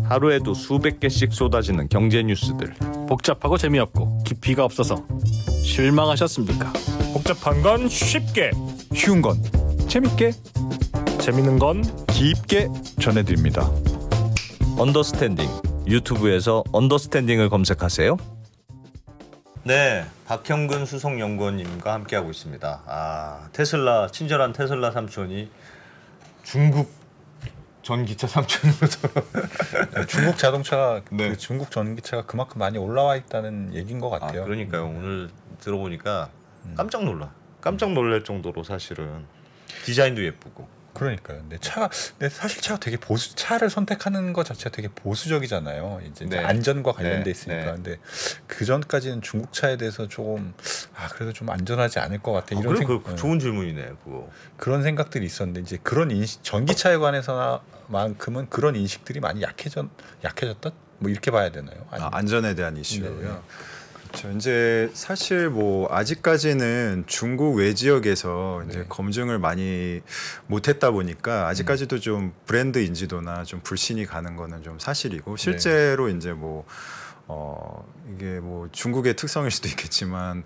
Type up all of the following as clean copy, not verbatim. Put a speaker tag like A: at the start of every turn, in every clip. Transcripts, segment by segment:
A: 하루에도 수백 개씩 쏟아지는 경제 뉴스들.
B: 복잡하고 재미없고 깊이가 없어서 실망하셨습니까?
C: 복잡한 건 쉽게,
D: 쉬운 건 재밌게,
C: 재밌는 건
D: 깊게 전해드립니다.
A: 언더스탠딩, 유튜브에서 언더스탠딩을 검색하세요. 네, 박형근 수석연구원님과 함께하고 있습니다. 테슬라, 친절한 테슬라 삼촌이 중국 전기차 삼촌으로
D: 중국 자동차가
A: 네.
D: 그 중국 전기차가 그만큼 많이 올라와 있다는 얘기인 것 같아요.
A: 그러니까요. 오늘 들어보니까 깜짝 놀랄 정도로 사실은 디자인도 예쁘고.
D: 그러니까요. 근데 사실 차가 되게 차를 선택하는 것 자체가 되게 보수적이잖아요. 이제
A: 네.
D: 안전과 관련돼 있으니까.
A: 네.
D: 근데 그 전까지는 중국 차에 대해서 조금 그래도 좀 안전하지 않을 것 같아. 이런
A: 좋은 질문이네, 그거.
D: 그런 생각들이 있었는데 이제 그런 전기차에 관해서만큼은 그런 인식들이 많이 약해졌다. 뭐 이렇게 봐야 되나요?
E: 안전에 대한 이슈요.
D: 네.
E: 그렇죠. 이제 사실 뭐 아직까지는 중국 외 지역에서 이제 검증을 많이 못했다 보니까 아직까지도 좀 브랜드 인지도나 좀 불신이 가는 거는 좀 사실이고 실제로 이제 뭐 이게 뭐 중국의 특성일 수도 있겠지만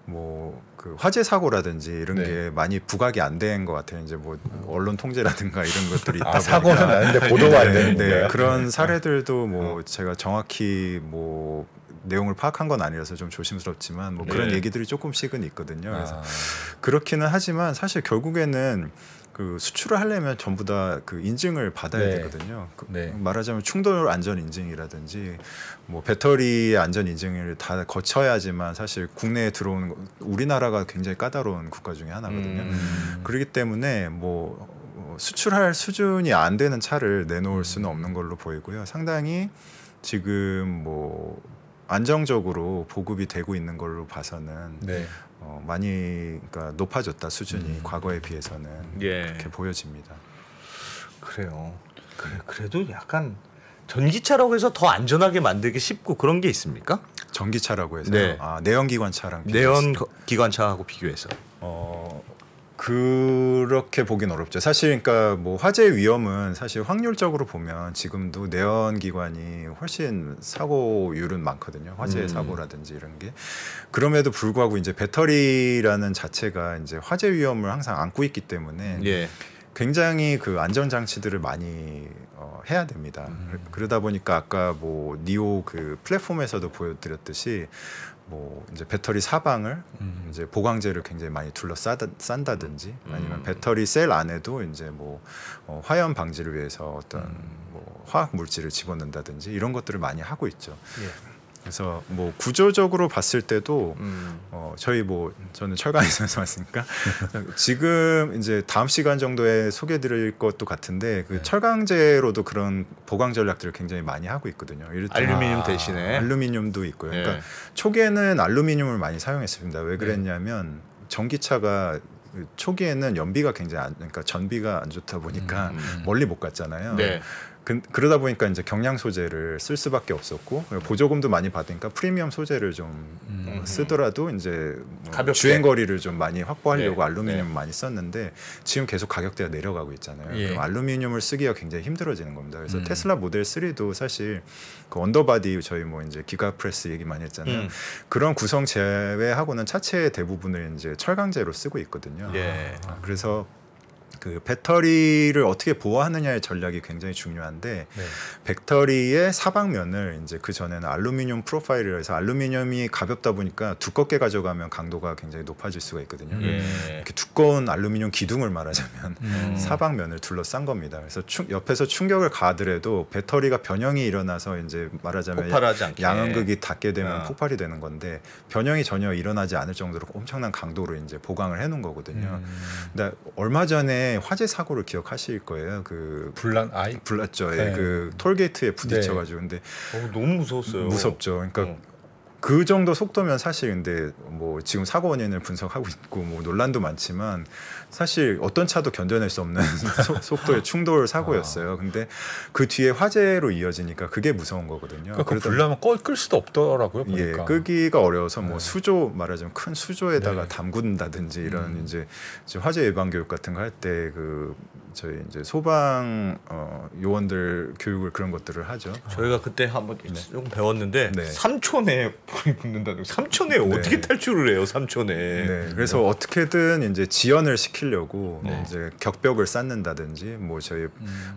E: 뭐 그 화재 사고라든지 이런 게 많이 부각이 안 된 것 같아요. 이제 뭐 언론 통제라든가 이런 것들이 있다 보니까
D: 사고는 나는데 보도가 안 되는데
E: 그런 사례들도 뭐 제가 정확히 뭐 내용을 파악한 건 아니라서 좀 조심스럽지만 뭐 그런 얘기들이 조금씩은 있거든요. 그래서 그렇기는 하지만 사실 결국에는 그 수출을 하려면 전부 다 그 인증을 받아야 되거든요. 말하자면 충돌 안전 인증이라든지 뭐 배터리 안전 인증을 다 거쳐야지만 사실 국내에 들어오는 우리나라가 굉장히 까다로운 국가 중에 하나거든요. 그렇기 때문에 뭐 수출할 수준이 안 되는 차를 내놓을 수는 없는 걸로 보이고요. 상당히 지금 뭐 안정적으로 보급이 되고 있는 걸로 봐서는 많이 그러니까 높아졌다 수준이 과거에 비해서는 그렇게 보여집니다.
A: 그래요. 그래도 약간 전기차라고 해서 더 안전하게 만들기 쉽고 그런 게 있습니까?
E: 전기차라고 해서 내연기관차랑
A: 내연기관차하고 비교해서
E: 그렇게 보긴 어렵죠. 사실 그러니까 뭐 화재 위험은 사실 확률적으로 보면 지금도 내연기관이 훨씬 사고율은 많거든요. 화재 사고라든지 이런 게. 그럼에도 불구하고 이제 배터리라는 자체가 이제 화재 위험을 항상 안고 있기 때문에 굉장히 그 안전 장치들을 많이 해야 됩니다. 그러다 보니까 아까 뭐 니오 그 플랫폼에서도 보여드렸듯이 뭐 이제 배터리 사방을 이제 보강제를 굉장히 많이 둘러싼다든지 아니면 배터리 셀 안에도 이제 뭐 화염 방지를 위해서 어떤 뭐 화학 물질을 집어넣는다든지 이런 것들을 많이 하고 있죠. 그래서 뭐 구조적으로 봤을 때도 저는 철강에서 왔으니까 지금 이제 다음 시간 정도에 소개드릴 것도 같은데 그 철강제로도 그런 보강 전략들을 굉장히 많이 하고 있거든요.
A: 알루미늄 대신에
E: 알루미늄도 있고요. 그러니까 초기에는 알루미늄을 많이 사용했습니다. 왜 그랬냐면 전기차가 초기에는 연비가 굉장히 그러니까 전비가 안 좋다 보니까 멀리 못 갔잖아요. 그러다 보니까 이제 경량 소재를 쓸 수밖에 없었고 보조금도 많이 받으니까 프리미엄 소재를 좀 쓰더라도 이제 주행 거리를 좀 많이 확보하려고 알루미늄을 많이 썼는데 지금 계속 가격대가 내려가고 있잖아요. 그럼 알루미늄을 쓰기가 굉장히 힘들어지는 겁니다. 그래서 테슬라 모델 3도 사실 그 언더바디 저희 뭐 이제 기가프레스 얘기 많이 했잖아요. 그런 구성 제외하고는 차체 대부분을 이제 철강제로 쓰고 있거든요. 그래서 그 배터리를 어떻게 보호하느냐의 전략이 굉장히 중요한데 배터리의 사방면을 이제 그 전에는 알루미늄 프로파일이라 해서 알루미늄이 가볍다 보니까 두껍게 가져가면 강도가 굉장히 높아질 수가 있거든요. 이렇게 두꺼운 알루미늄 기둥을 말하자면 사방면을 둘러싼 겁니다. 그래서 옆에서 충격을 가하더라도 배터리가 변형이 일어나서 이제 말하자면 양음극이 닿게 되면 폭발이 되는 건데 변형이 전혀 일어나지 않을 정도로 엄청난 강도로 이제 보강을 해놓은 거거든요. 근데 얼마 전에 화재 사고를 기억하실 거예요. 그 불났죠. 그 톨게이트에 부딪혀가지고 근데
A: 너무 무서웠어요.
E: 무섭죠. 그러니까 그 정도 속도면 사실 근데 뭐 지금 사고 원인을 분석하고 있고 뭐 논란도 많지만 사실 어떤 차도 견뎌낼 수 없는 속도의 충돌 사고였어요. 근데 그 뒤에 화재로 이어지니까 그게 무서운 거거든요.
D: 그러니까 그 불나면 끌 수도 없더라고요. 보니까.
E: 예, 끄기가 어려워서 뭐 수조 말하자면 큰 수조에다가
D: 네.
E: 담근다든지 이런 이제 화재 예방 교육 같은 거 할 때 그 저희 이제 소방 요원들 교육을 그런 것들을 하죠.
A: 저희가 그때 한번 조금 배웠는데
E: 네.
A: 3초 내에 불이 붙는다는 3초 내에
E: 네.
A: 어떻게 탈출을 해요? 3초 내에.
E: 네, 그래서 어떻게든 이제 지연을 시키려고
A: 네.
E: 이제 격벽을 쌓는다든지 뭐 저희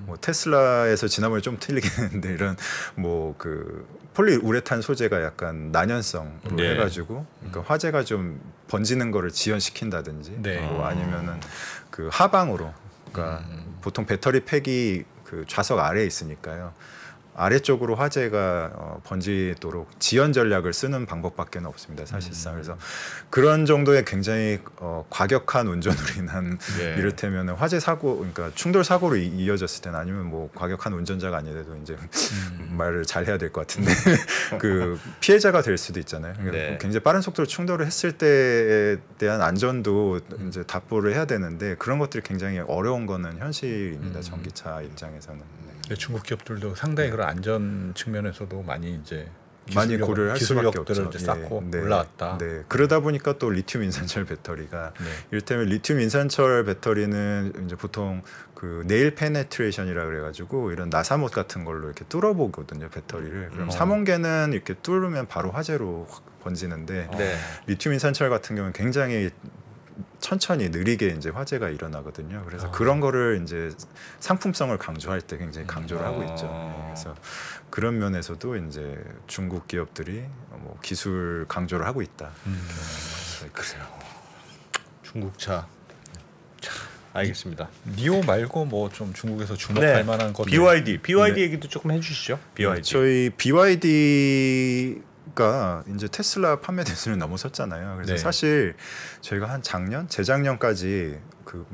E: 뭐 테슬라에서 지난번에 좀 틀리긴 했는데 이런 뭐 그 폴리우레탄 소재가 약간 난연성으로
A: 네.
E: 해가지고 그러니까 화재가 좀 번지는 거를 지연시킨다든지
D: 네.
E: 뭐 아니면은 그 하방으로 그러니까 보통 배터리 팩이 그 좌석 아래에 있으니까요. 아래쪽으로 화재가 번지도록 지연 전략을 쓰는 방법밖에 없습니다. 사실상. 그래서 그런 정도의 굉장히 과격한 운전으로 인한
A: 네.
E: 이를테면 화재 사고, 그러니까 충돌 사고로 이어졌을 때는 아니면 뭐 과격한 운전자가 아니라도 이제 말을 잘 해야 될 것 같은데 그 피해자가 될 수도 있잖아요. 그러니까
A: 네.
E: 굉장히 빠른 속도로 충돌을 했을 때에 대한 안전도 이제 답보를 해야 되는데 그런 것들이 굉장히 어려운 거는 현실입니다. 전기차 입장에서는. 네.
D: 중국 기업들도 상당히 그런 안전 측면에서도 많이 이제
E: 많이 고려를 할 수밖에
D: 기술력들을
E: 없죠.
D: 이제 쌓고
E: 네.
D: 올라왔다.
E: 네. 그러다 보니까 또 리튬 인산철 배터리가
D: 네.
E: 이를테면 리튬 인산철 배터리는 이제 보통 그 네일 페네트레이션이라 그래가지고 이런 나사못 같은 걸로 이렇게 뚫어보거든요 배터리를. 그럼 삼원계는 이렇게 뚫으면 바로 화재로 확 번지는데
A: 네.
E: 리튬 인산철 같은 경우는 굉장히 천천히 느리게 이제 화재가 일어나거든요. 그래서 그런 거를 이제 상품성을 강조할 때 굉장히 강조를 하고 있죠. 네, 그래서 그런 면에서도 이제 중국 기업들이 뭐 기술 강조를 하고 있다.
A: 그래요. 중국차. 자, 알겠습니다.
D: 니오 말고 뭐 좀 중국에서 주목할 만한 것
A: BYD 얘기도 조금 해주시죠. BYD.
E: 저희 BYD가 이제 테슬라 판매 대수를 넘어섰잖아요. 그래서
D: 네.
E: 사실 저희가 한 재작년까지 그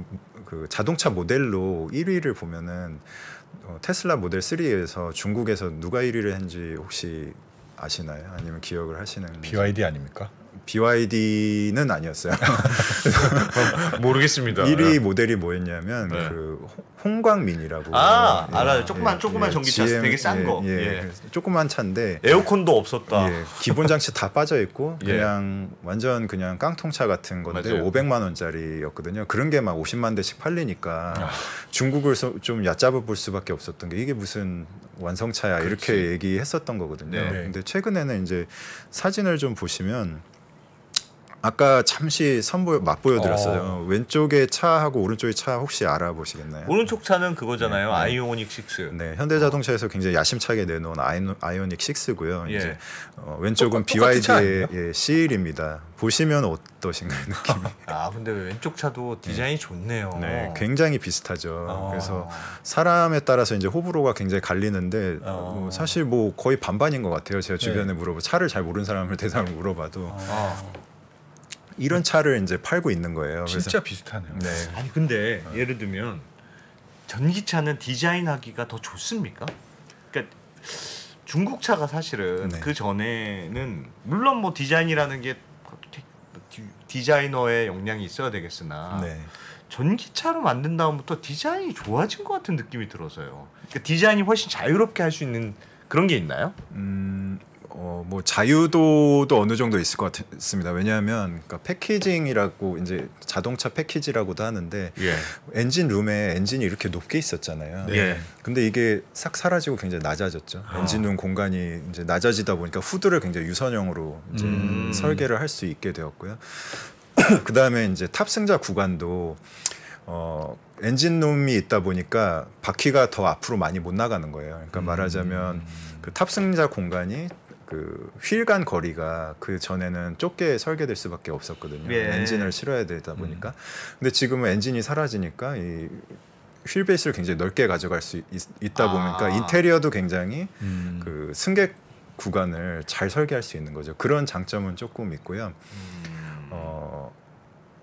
E: 자동차 모델로 1위를 보면은 테슬라 모델 3에서 중국에서 누가 1위를 했는지 혹시 아시나요? 아니면 기억을 하시는?
D: BYD 아닙니까?
E: BYD는 아니었어요.
A: 모르겠습니다.
E: 1위 모델이 뭐였냐면
A: 네.
E: 그 홍광민이라고.
A: 알아요. 조그만 전기차
E: GM,
A: 되게 싼 거.
E: 그래서 조그만 차인데
A: 에어컨도 없었다.
E: 기본 장치 다 빠져 있고
A: 예.
E: 그냥 완전 그냥 깡통차 같은 건데
A: 맞아요.
E: 500만 원짜리였거든요. 그런 게 막 50만 대씩 팔리니까 중국을 좀 얕잡아 볼 수밖에 없었던 게 이게 무슨 완성차야 이렇게 얘기했었던 거거든요.
A: 네.
E: 근데 최근에는 이제 사진을 좀 보시면 아까 잠시 맛보여 드렸어요. 왼쪽에 차하고 오른쪽에 차 혹시 알아보시겠나요?
A: 오른쪽 차는 그거잖아요.
E: 네.
A: 아이오닉 6.
E: 네, 현대자동차에서 굉장히 야심차게 내놓은 아이오닉 6고요.
A: 예.
E: 이제 왼쪽은
A: 똑같은 차
E: BYD의 C1입니다. 보시면 어떠신가요, 느낌이?
A: 근데 왼쪽 차도 디자인이 좋네요.
E: 네, 굉장히 비슷하죠.
A: 어.
E: 그래서 사람에 따라서 이제 호불호가 굉장히 갈리는데 사실 뭐 거의 반반인 것 같아요. 제가 주변에 차를 잘 모르는 사람을 대상으로 물어봐도 이런 차를 이제 팔고 있는 거예요.
D: 진짜 비슷하네요.
E: 네.
A: 아니 근데 예를 들면 전기차는 디자인하기가 더 좋습니까? 그러니까 중국 차가 사실은
E: 네.
A: 그 전에는 물론 뭐 디자인이라는 게 디자이너의 역량이 있어야 되겠으나
E: 네.
A: 전기차로 만든 다음부터 디자인이 좋아진 것 같은 느낌이 들어서요. 그러니까 디자인이 훨씬 자유롭게 할 수 있는 그런 게 있나요?
E: 뭐 자유도도 어느 정도 있을 것 같습니다. 왜냐하면 그러니까 패키징이라고 이제 자동차 패키지라고도 하는데
A: 예.
E: 엔진 룸에 엔진이 이렇게 높게 있었잖아요.
A: 예.
E: 근데 이게 싹 사라지고 굉장히 낮아졌죠. 엔진 룸 공간이 이제 낮아지다 보니까 후드를 굉장히 유선형으로 이제 설계를 할 수 있게 되었고요. 그 다음에 이제 탑승자 구간도 엔진룸이 있다 보니까 바퀴가 더 앞으로 많이 못 나가는 거예요. 그러니까 말하자면 그 탑승자 공간이 그 휠 간 거리가 그 전에는 좁게 설계될 수밖에 없었거든요.
A: 예.
E: 엔진을 실어야 되다 보니까. 근데 지금은 엔진이 사라지니까 이 휠 베이스를 굉장히 넓게 가져갈 수 있다 보니까 인테리어도 굉장히 그 승객 구간을 잘 설계할 수 있는 거죠. 그런 장점은 조금 있고요.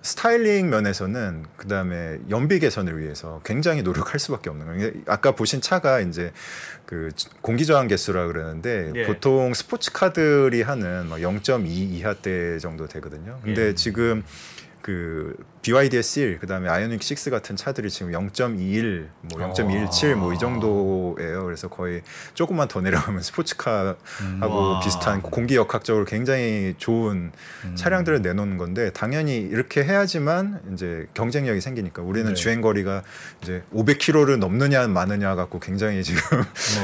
E: 스타일링 면에서는 그다음에 연비 개선을 위해서 굉장히 노력할 수밖에 없는 거예요. 아까 보신 차가 이제 그 공기 저항 개수라 그러는데
A: 예.
E: 보통 스포츠카들이 하는 0.2 이하대 정도 되거든요. 근데 지금 그 BYD S1 그다음에 아이오닉 6 같은 차들이 지금 0.21 뭐 0.17 뭐 이 정도예요. 그래서 거의 조금만 더 내려가면 스포츠카하고 비슷한 공기 역학적으로 굉장히 좋은 차량들을 내놓는 건데 당연히 이렇게 해야지만 이제 경쟁력이 생기니까 우리는 주행 거리가 이제 500km를 넘느냐 마느냐 갖고 굉장히 지금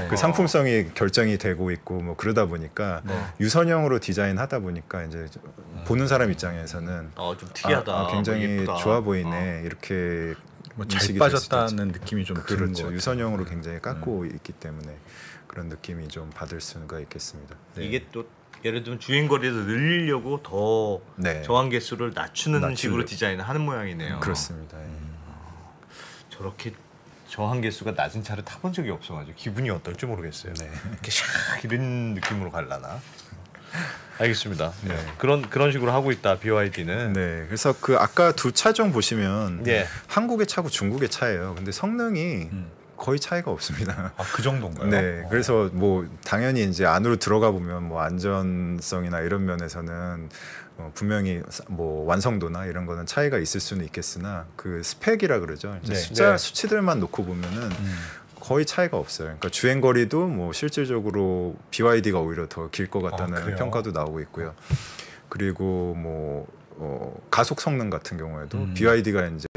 E: 그 상품성이 결정이 되고 있고 뭐 그러다 보니까 유선형으로 디자인하다 보니까 이제 보는 사람 입장에서는
A: 좀 특이하다.
E: 굉장히
A: 예쁘다.
E: 좋아 보이네 이렇게
D: 잘
E: 인식이 될 수도
D: 빠졌다는
E: 있죠.
D: 느낌이 좀 드는 것
E: 그렇죠.
D: 같아요.
E: 유선형으로 굉장히 깎고 있기 때문에 그런 느낌이 좀 받을 수가 있겠습니다. 네.
A: 이게 또 예를 들면 주행 거리를 늘리려고 더
E: 네.
A: 저항 개수를 낮추는
E: 낮추려고.
A: 식으로 디자인을 하는 모양이네요.
E: 그렇습니다.
A: 저렇게 저항 개수가 낮은 차를 타본 적이 없어가지고 기분이 어떨지 모르겠어요.
E: 네.
A: 이렇게 샥 이런 느낌으로 갈라나. 알겠습니다. 네. 그런 식으로 하고 있다 BYD는.
E: 네, 그래서 그 아까 두 차종 보시면
A: 예.
E: 한국의 차고 중국의 차예요. 근데 성능이 거의 차이가 없습니다.
D: 아, 그 정도인가요?
E: 네, 그래서 뭐 당연히 이제 안으로 들어가 보면 뭐 안전성이나 이런 면에서는 분명히 뭐 완성도나 이런 거는 차이가 있을 수는 있겠으나 그 스펙이라 그러죠. 이제 숫자 수치들만 놓고 보면은 거의 차이가 없어요. 그러니까 주행 거리도 뭐 실질적으로 BYD가 오히려 더 길 것 같다는 평가도 나오고 있고요. 그리고 뭐 가속 성능 같은 경우에도 BYD가 이제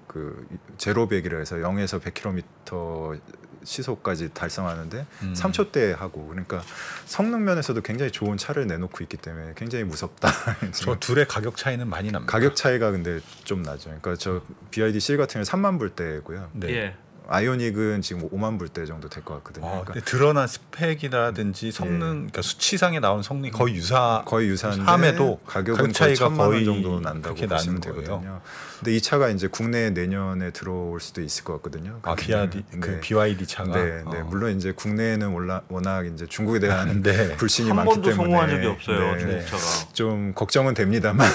E: 그 제로 100이라 해서 0에서 100km 시속까지 달성하는데 3초대 하고 그러니까 성능 면에서도 굉장히 좋은 차를 내놓고 있기 때문에 굉장히 무섭다.
D: 저 둘의 가격 차이는 많이 납니다.
E: 가격 차이가 근데 좀 나죠. 그러니까 저 BYD C 같은 경우는 3만 불대고요.
D: 네.
A: 예.
E: 아이오닉은 지금 5만 불대 정도 될 것 같거든요. 그러니까
D: 근데 드러난 스펙이라든지 성능, 그러니까 수치상에 나온 성능이 거의
E: 유사한데
D: 함에도
E: 가격은
D: 가격 차이가
E: 거의 1,000만 원
D: 거의
E: 정도 난다고
D: 그렇게
E: 보시면
D: 나는
E: 되거든요.
D: 거예요.
E: 근데 이 차가 이제 국내에 내년에 들어올 수도 있을 것 같거든요.
D: 그 BYD 차가.
E: 네. 물론 이제 국내에는 워낙 이제 중국에 대한 불신이
A: 한
E: 많기
A: 번도
E: 때문에
A: 성공한 적이 없어요.
E: 네.
A: 중국차가.
E: 좀 걱정은 됩니다만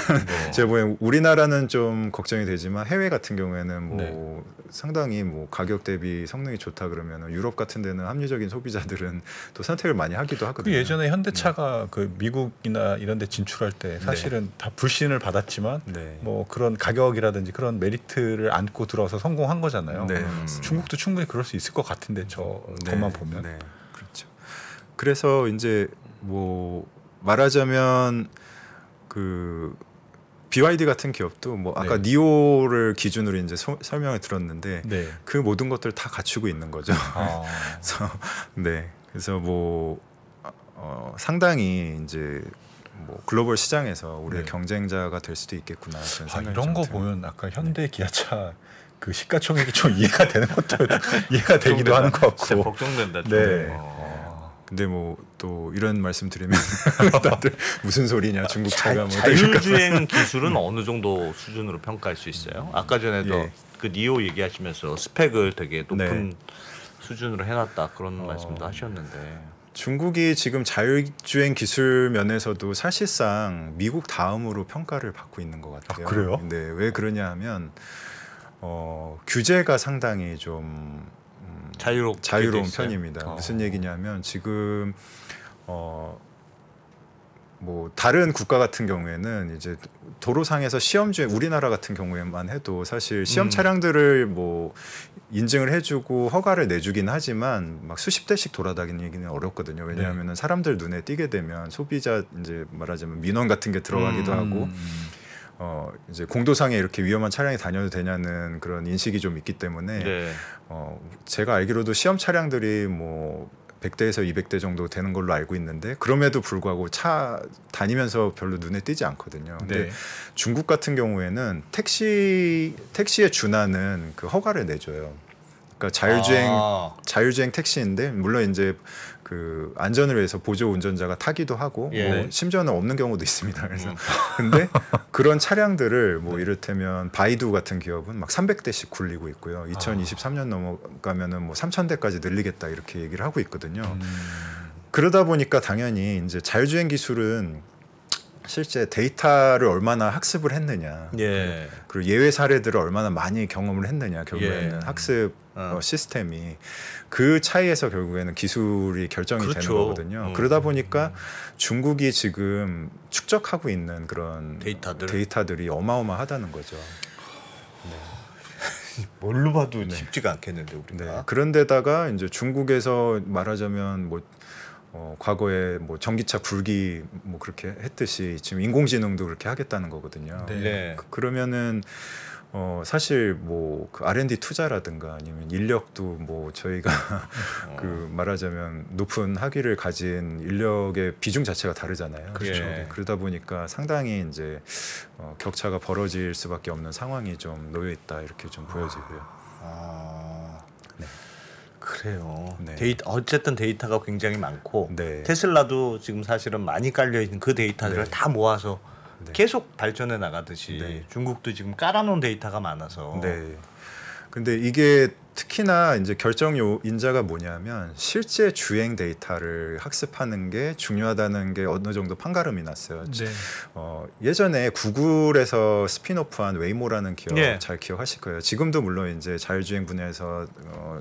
E: 제가 보기엔 우리나라는 좀 걱정이 되지만 해외 같은 경우에는 뭐 상당히 뭐 가격 대비 성능이 좋다 그러면 유럽 같은 데는 합리적인 소비자들은 또 선택을 많이 하기도 하거든요.
D: 그 예전에 현대차가 그 미국이나 이런 데 진출할 때 사실은 다 불신을 받았지만 뭐 그런 가격이라든지 그런 메리트를 안고 들어와서 성공한 거잖아요. 중국도 충분히 그럴 수 있을 것 같은데 저 것만 보면.
E: 그렇죠. 그래서 이제 뭐 말하자면 그 BYD 같은 기업도 뭐 아까 니오를 기준으로 이제 설명을 들었는데 그 모든 것들을 다 갖추고 있는 거죠. 그래서 뭐 상당히 이제 뭐 글로벌 시장에서 우리의 경쟁자가 될 수도 있겠구나 그런 생각이
D: 이런 거
E: 좀
D: 보면 아까 현대 기아차 그 시가총액이 좀 이해가 되는 것도 이해가 되기도 하는 것 같고.
A: 진짜 걱정된다. 좀.
E: 근데 뭐 또 이런 말씀 드리면 다들 무슨 소리냐 중국 차가 뭐
A: 자율주행 기술은 어느 정도 수준으로 평가할 수 있어요? 아까 전에도 그 니오 얘기하시면서 스펙을 되게 높은 수준으로 해놨다 그런 말씀도 하셨는데
E: 중국이 지금 자율주행 기술 면에서도 사실상 미국 다음으로 평가를 받고 있는 것 같아요.
D: 그래요?
E: 근데 왜 그러냐 하면 규제가 상당히 좀 자유로운 편입니다. 무슨 얘기냐면 지금 뭐 다른 국가 같은 경우에는 이제 도로상에서 시험주행 우리나라 같은 경우에만 해도 사실 시험 차량들을 뭐 인증을 해주고 허가를 내주긴 하지만 막 수십 대씩 돌아다니기는 어렵거든요. 왜냐하면 사람들 눈에 띄게 되면 소비자 이제 말하자면 민원 같은 게 들어가기도 하고 이제 공도상에 이렇게 위험한 차량이 다녀도 되냐는 그런 인식이 좀 있기 때문에 제가 알기로도 시험 차량들이 뭐 100대에서 200대 정도 되는 걸로 알고 있는데 그럼에도 불구하고 차 다니면서 별로 눈에 띄지 않거든요. 근데 중국 같은 경우에는 택시에 준하는 그 허가를 내줘요. 그러니까 자율주행 택시인데 물론 이제 그 안전을 위해서 보조 운전자가 타기도 하고 뭐 심지어는 없는 경우도 있습니다. 그래서 근데 그런 차량들을 뭐 이를테면 바이두 같은 기업은 막 300대씩 굴리고 있고요. 2023년 넘어가면은 뭐 3,000대까지 늘리겠다 이렇게 얘기를 하고 있거든요. 그러다 보니까 당연히 이제 자율주행 기술은 실제 데이터를 얼마나 학습을 했느냐, 그리고 예외 사례들을 얼마나 많이 경험을 했느냐, 결국에는 학습 시스템이 그 차이에서 결국에는 기술이 결정이 되는 거거든요. 그러다 보니까 중국이 지금 축적하고 있는 그런 데이터들이 어마어마하다는 거죠.
A: 뭘로 봐도 쉽지가 않겠는데 우리가.
E: 그런데다가 이제 중국에서 말하자면 뭐 과거에 뭐 전기차 굴기 뭐 그렇게 했듯이 지금 인공지능도 그렇게 하겠다는 거거든요. 그러면은 사실 뭐 그 R&D 투자라든가 아니면 인력도 뭐 저희가 그 말하자면 높은 학위를 가진 인력의 비중 자체가 다르잖아요. 그렇죠. 그러다 보니까 상당히 이제 격차가 벌어질 수밖에 없는 상황이 좀 놓여 있다 이렇게 좀 보여지고요.
A: 그래요. 어쨌든 데이터가 굉장히 많고 테슬라도 지금 사실은 많이 깔려 있는 그 데이터들을 다 모아서 계속 발전해 나가듯이 중국도 지금 깔아놓은 데이터가 많아서.
E: 근데 이게 특히나 이제 결정 인자가 뭐냐면 실제 주행 데이터를 학습하는 게 중요하다는 게 어느 정도 판가름이 났어요. 예전에 구글에서 스핀오프한 웨이모라는 기업 잘 기억하실 거예요. 지금도 물론 이제 자율주행 분야에서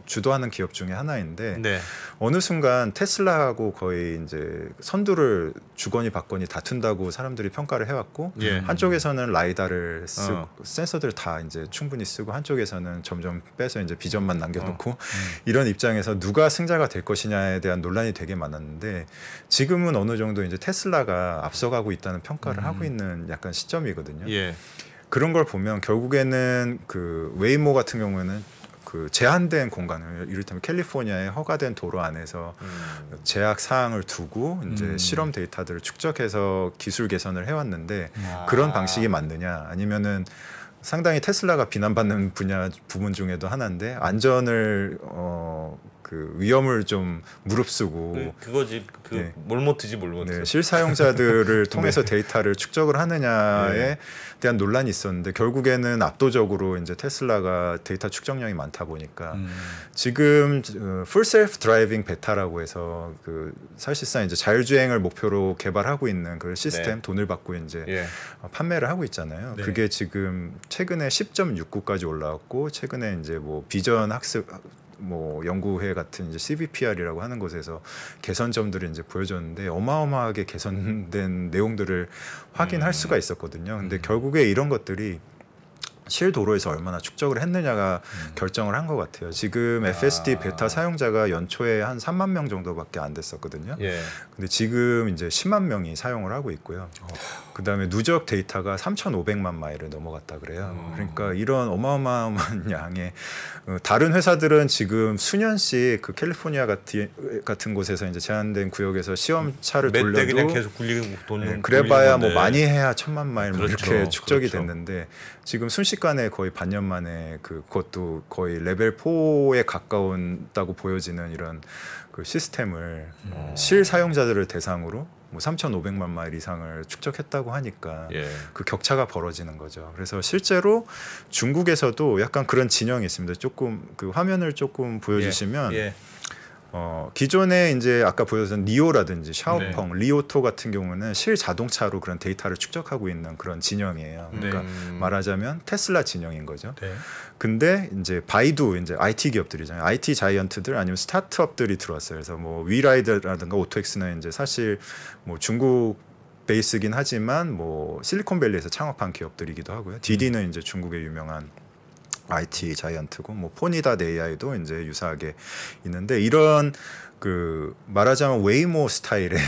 E: 주도하는 기업 중에 하나인데 어느 순간 테슬라하고 거의 이제 선두를 주거니 받거니 다툰다고 사람들이 평가를 해왔고 한쪽에서는 라이다를 쓰고 센서들 다 이제 충분히 쓰고 한쪽에서는 점점 빼서 이제 비전만 남겨놓고 이런 입장에서 누가 승자가 될 것이냐에 대한 논란이 되게 많았는데 지금은 어느 정도 이제 테슬라가 앞서가고 있다는 평가를 하고 있는 약간 시점이거든요. 그런 걸 보면 결국에는 그 웨이모 같은 경우에는 그 제한된 공간을 이를테면 캘리포니아의 허가된 도로 안에서 제약 사항을 두고 이제 실험 데이터들을 축적해서 기술 개선을 해왔는데 그런 방식이 맞느냐 아니면은 상당히 테슬라가 비난받는 분야 부분 중에도 하나인데 안전을 그 위험을 좀 무릅쓰고
A: 그거지 몰모트지 몰모트
E: 실사용자들을 통해서 데이터를 축적을 하느냐에 대한 논란이 있었는데 결국에는 압도적으로 이제 테슬라가 데이터 축적량이 많다 보니까 지금 풀 셀프 드라이빙 베타라고 해서 그 사실상 이제 자율주행을 목표로 개발하고 있는 그 시스템 돈을 받고 이제 판매를 하고 있잖아요. 그게 지금 최근에 10.69까지 올라왔고 최근에 이제 뭐 비전 학습 뭐 연구회 같은 이제 CVPR이라고 하는 곳에서 개선점들을 이제 보여줬는데 어마어마하게 개선된 내용들을 확인할 수가 있었거든요. 근데 결국에 이런 것들이 실도로에서 얼마나 축적을 했느냐가 결정을 한 것 같아요. 지금 FSD 베타 사용자가 연초에 한 3만 명 정도밖에 안 됐었거든요. 근데 지금 이제 10만 명이 사용을 하고 있고요. 그다음에 누적 데이터가 3,500만 마일을 넘어갔다 그래요. 그러니까 이런 어마어마한 양의 다른 회사들은 지금 수년씩 그 캘리포니아 같은 곳에서 이제 제한된 구역에서 시험차를 돌려도
A: 그냥 계속 굴리고 돈
E: 그래봐야 뭐 많이 해야 1,000만 마일 뭐 이렇게 축적이 됐는데 지금 순식간에 거의 반년 만에 그것도 거의 레벨 4에 가까운다고 보여지는 이런 그 시스템을 실사용자들을 대상으로 뭐 3,500만 마일 이상을 축적했다고 하니까 그 격차가 벌어지는 거죠. 그래서 실제로 중국에서도 약간 그런 진영이 있습니다. 조금 그 화면을 조금 보여주시면 기존에 이제 아까 보여준 니오라든지 샤오펑, 리오토 같은 경우는 실자동차로 그런 데이터를 축적하고 있는 그런 진영이에요. 그러니까 말하자면 테슬라 진영인 거죠. 근데 이제 바이두 이제 IT 기업들이잖아요. IT 자이언트들 아니면 스타트업들이 들어왔어요. 그래서 뭐 위라이드라든가 오토엑스는 이제 사실 뭐 중국 베이스긴 하지만 뭐 실리콘밸리에서 창업한 기업들이기도 하고요. 디디는 이제 중국의 유명한 IT 자이언트고 뭐 포니닷 AI도 이제 유사하게 있는데 이런 그 말하자면 웨이모 스타일의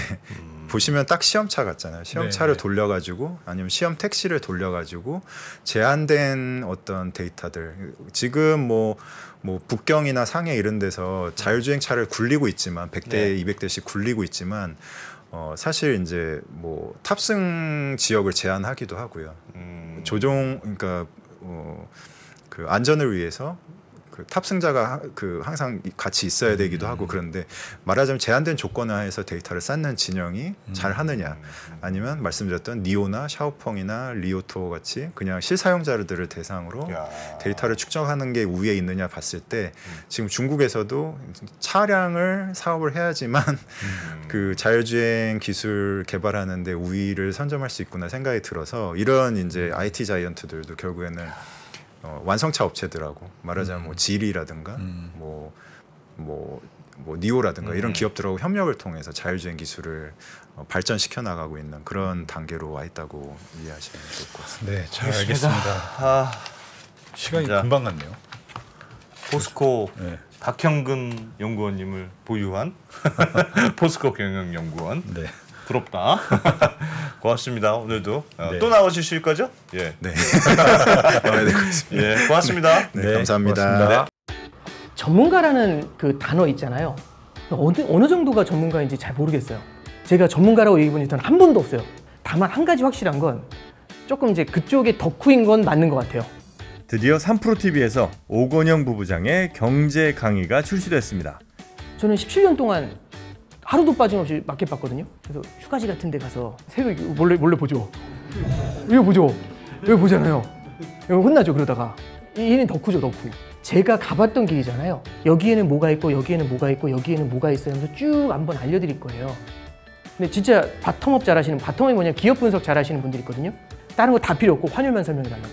E: 보시면 딱 시험차 같잖아요. 시험차를 돌려가지고 아니면 시험 택시를 돌려가지고 제한된 어떤 데이터들 지금 뭐 북경이나 상해 이런 데서 자율주행차를 굴리고 있지만 100대 200대씩 굴리고 있지만 사실 이제 뭐 탑승 지역을 제한하기도 하고요. 조종 그러니까 그 안전을 위해서 그 그 탑승자가 항상 같이 있어야 되기도 하고 그런데 말하자면 제한된 조건 하에서 데이터를 쌓는 진영이 잘 하느냐 아니면 말씀드렸던 니오나 샤오펑이나 리오토 같이 그냥 실사용자들을 대상으로 데이터를 축적하는 게 우위에 있느냐 봤을 때 지금 중국에서도 차량을 사업을 해야지만 그 자율주행 기술 개발하는데 우위를 선점할 수 있구나 생각이 들어서 이런 이제 IT 자이언트들도 결국에는 완성차 업체들하고 말하자면 뭐 지리라든가 뭐 니오라든가 이런 기업들하고 협력을 통해서 자율주행 기술을 발전시켜 나가고 있는 그런 단계로 와 있다고 이해하시면 좋을 것 같습니다.
D: 네, 잘 알겠습니다. 시간이 금방 갔네요.
A: 포스코 박형근 연구원님을 보유한 포스코 경영연구원.
D: 네.
A: 부럽다. 고맙습니다. 오늘도 또 나와주실 거죠? 예.
E: 네.
A: 예, 고맙습니다.
E: 네, 감사합니다.
D: 고맙습니다.
F: 전문가라는 그 단어 있잖아요. 어느 정도가 전문가인지 잘 모르겠어요. 제가 전문가라고 얘기해 본 적은 한 번도 없어요. 다만 한 가지 확실한 건 조금 이제 그쪽에 덕후인 건 맞는 것 같아요.
G: 드디어 3프로TV에서 오건영 부부장의 경제 강의가 출시됐습니다.
F: 저는 17년 동안 하루도 빠짐없이 마켓 봤거든요. 그래서 휴가지 같은 데 가서 새벽 몰래 보죠. 이거 보죠. 이거 보잖아요. 이거 혼나죠 그러다가. 얘는 덕후죠 덕후. 제가 가봤던 길이잖아요. 여기에는 뭐가 있고 여기에는 뭐가 있고 여기에는 뭐가 있어요 하면서 쭉 한번 알려드릴 거예요. 근데 진짜 바텀업 잘하시는, 바텀업이 뭐냐, 기업 분석 잘하시는 분들이 있거든요. 다른 거 다 필요 없고 환율만 설명해 달라고.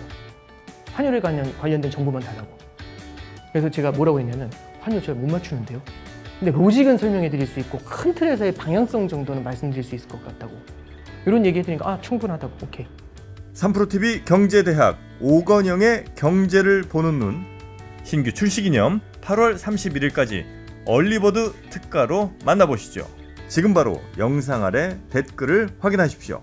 F: 환율에 관련된 정보만 달라고. 그래서 제가 뭐라고 했냐면 환율 잘 못 맞추는데요. 근데 로직은 설명해 드릴 수 있고 큰 틀에서의 방향성 정도는 말씀드릴 수 있을 것 같다고. 이런 얘기 해드리니까 충분하다고. 오케이.
G: 3프로TV 경제대학 오건영의 경제를 보는 눈 신규 출시 기념 8월 31일까지 얼리버드 특가로 만나보시죠. 지금 바로 영상 아래 댓글을 확인하십시오.